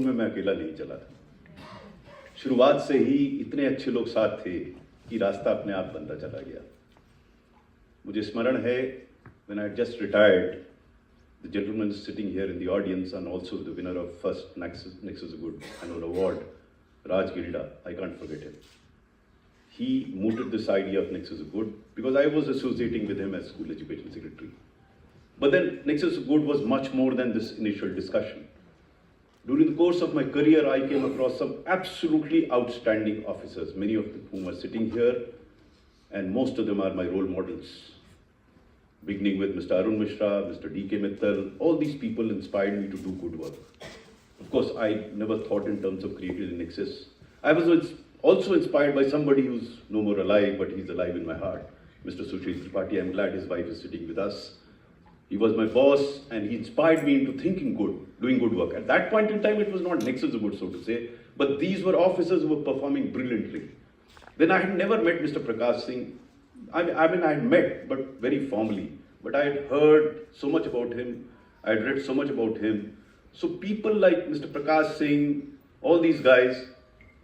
में मैं अकेला नहीं चला था। शुरुआत से ही इतने अच्छे लोग साथ थे कि रास्ता अपने आप बनता चला गया। मुझे स्मरण है, when I had just retired, the gentleman sitting here in the audience and also the winner of first Nexus of Good Award, Raj Gilda, I can't forget him. He mooted this idea of Nexus of Good because I was associating with him as school education secretary. But then Nexus of Good was much more than this initial discussion. During the course of my career, I came across some absolutely outstanding officers, many of whom are sitting here, and most of them are my role models. Beginning with Mr. Arun Mishra, Mr. D.K. Mittal, all these people inspired me to do good work. Of course, I never thought in terms of creating a Nexus. I was also inspired by somebody who's no more alive, but he's alive in my heart, Mr. Sushil Tripathi. I'm glad his wife is sitting with us. He was my boss, and he inspired me into thinking good, doing good work. At that point in time, it was not Nexus of Good, so to say, but these were officers who were performing brilliantly. Then I had never met Mr. Prakash Singh. I mean, I had met, but very formally. But I had heard so much about him. I had read so much about him. So people like Mr. Prakash Singh, all these guys,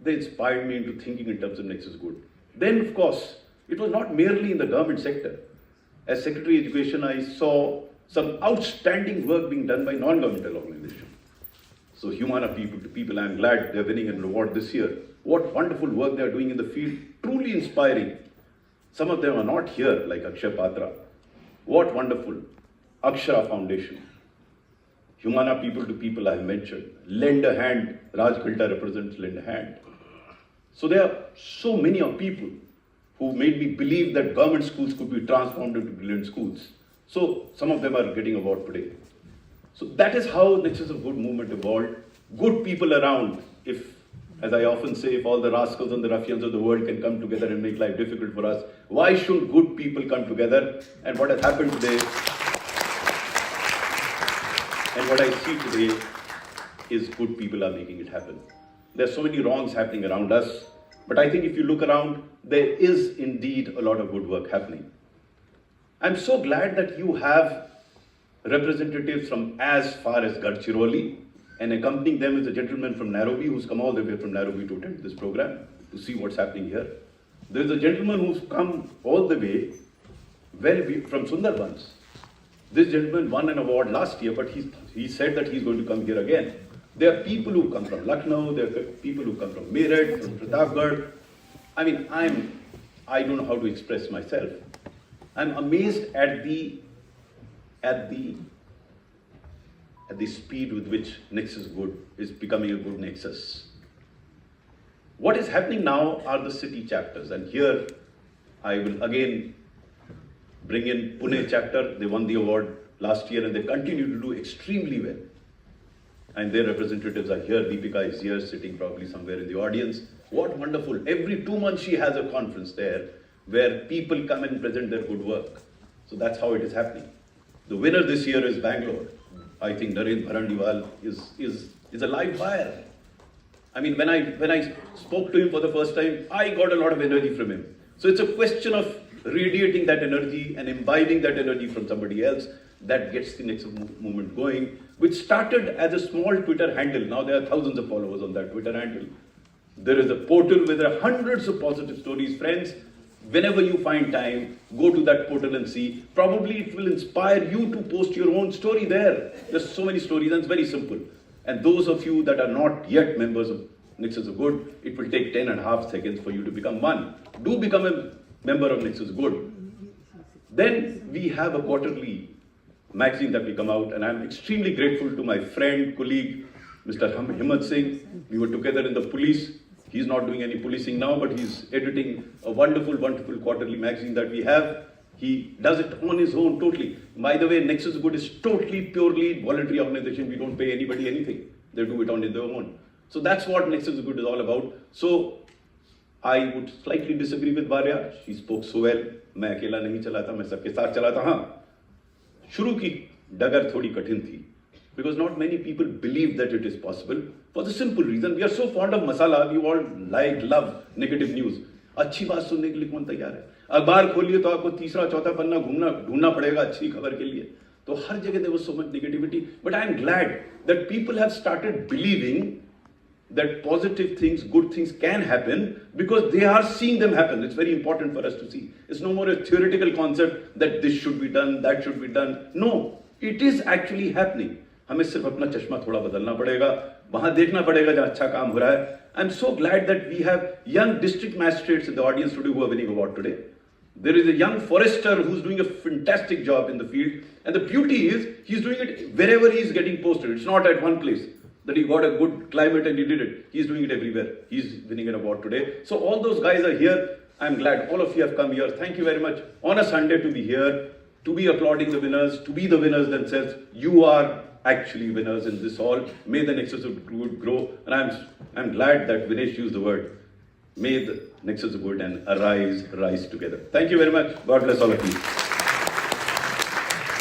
they inspired me into thinking in terms of Nexus of Good. Then, of course, it was not merely in the government sector. As Secretary of Education, I saw some outstanding work being done by non-governmental organizations. So Humana people to people, I'm glad they're winning an award this year. What wonderful work they're doing in the field, truly inspiring. Some of them are not here, like Akshay Patra. What wonderful. Akshara Foundation. Humana people to people I have mentioned. Lend a hand, Raj Gilda represents Lend a Hand. So there are so many of people who made me believe that government schools could be transformed into brilliant schools. So some of them are getting award today. So that is how Nexus of Good movement evolved. Good people around. If, as I often say, if all the rascals and the ruffians of the world can come together and make life difficult for us, why should good people come together? And what has happened today, and what I see today, is good people are making it happen. There are so many wrongs happening around us, but I think if you look around, there is indeed a lot of good work happening. I'm so glad that you have representatives from as far as Gadchiroli, and accompanying them is a gentleman from Nairobi who's come all the way from Nairobi to attend this program to see what's happening here. There's a gentleman who's come all the way from Sundarbans. This gentleman won an award last year, but he said that he's going to come here again. There are people who come from Lucknow, there are people who come from Meerut, from Pratapgarh. I mean, I don't know how to express myself. I'm amazed at the speed with which Nexus Good is becoming a good Nexus. What is happening now are the city chapters, and here I will again bring in Pune chapter. They won the award last year and they continue to do extremely well. And their representatives are here. Deepika is here, sitting probably somewhere in the audience. What wonderful. Every 2 months she has a conference there where people come and present their good work. So that's how it is happening. The winner this year is Bangalore. I think Narendra Bharandiwal is a live wire. I mean, when I spoke to him for the first time, I got a lot of energy from him. So it's a question of radiating that energy and imbibing that energy from somebody else that gets the Nexus movement going, which started as a small Twitter handle. Now there are thousands of followers on that Twitter handle. There is a portal where there are hundreds of positive stories. Friends, whenever you find time, go to that portal and see. Probably it will inspire you to post your own story there. There's so many stories and it's very simple. And those of you that are not yet members of Nexus of Good, it will take 10.5 seconds for you to become one. Do become a member of Nexus of Good. Then we have a quarterly magazine that will come out, and I'm extremely grateful to my friend, colleague, Mr. Himmat Singh. We were together in the police. He's not doing any policing now, but he's editing a wonderful, wonderful quarterly magazine that we have. He does it on his own totally. By the way, Nexus of Good is totally, purely voluntary organization. We don't pay anybody anything. They do it on their own. So that's what Nexus of Good is all about. So I would slightly disagree with Varya. She spoke so well. मैं अकेला नहीं चला था, मैं सबके साथ चला था. हाँ, शुरू की डगर थोड़ी कठिन थी. Because not many people believe that it is possible. For the simple reason, we are so fond of masala, we all like, love negative news. अच्छी बात सुनने के लिए कौन तैयार है? अखबार खोलिए तो आपको तीसरा चौथा पन्ना ढूंढना पड़ेगा अच्छी खबर के लिए. तो हर जगह there was so much negativity. But I am glad that people have started believing that positive things, good things can happen because they are seeing them happen. It's very important for us to see. It's no more a theoretical concept that this should be done, that should be done. No, it is actually happening. हमें सिर्फ अपना चश्मा थोड़ा बदलना पड़ेगा, वहां देखना पड़ेगा जहां अच्छा काम हो रहा है. I'm so glad that we have young district magistrates in the audience today who are winning award today. There is a young forester who's doing a fantastic job in the field, and the beauty is he's doing it wherever he's getting posted. It's not at one place that he got a good climate and he did it. He's doing it everywhere. He's winning an award today. So all those guys are here. I'm glad all of you have come here. Thank you very much on a Sunday to be here, to be applauding the winners, to be the winners themselves. You are actually winners in this hall. May the Nexus of Good grow. And I'm glad that Vinesh used the word. May the Nexus of Good and rise together. Thank you very much. God bless all of you.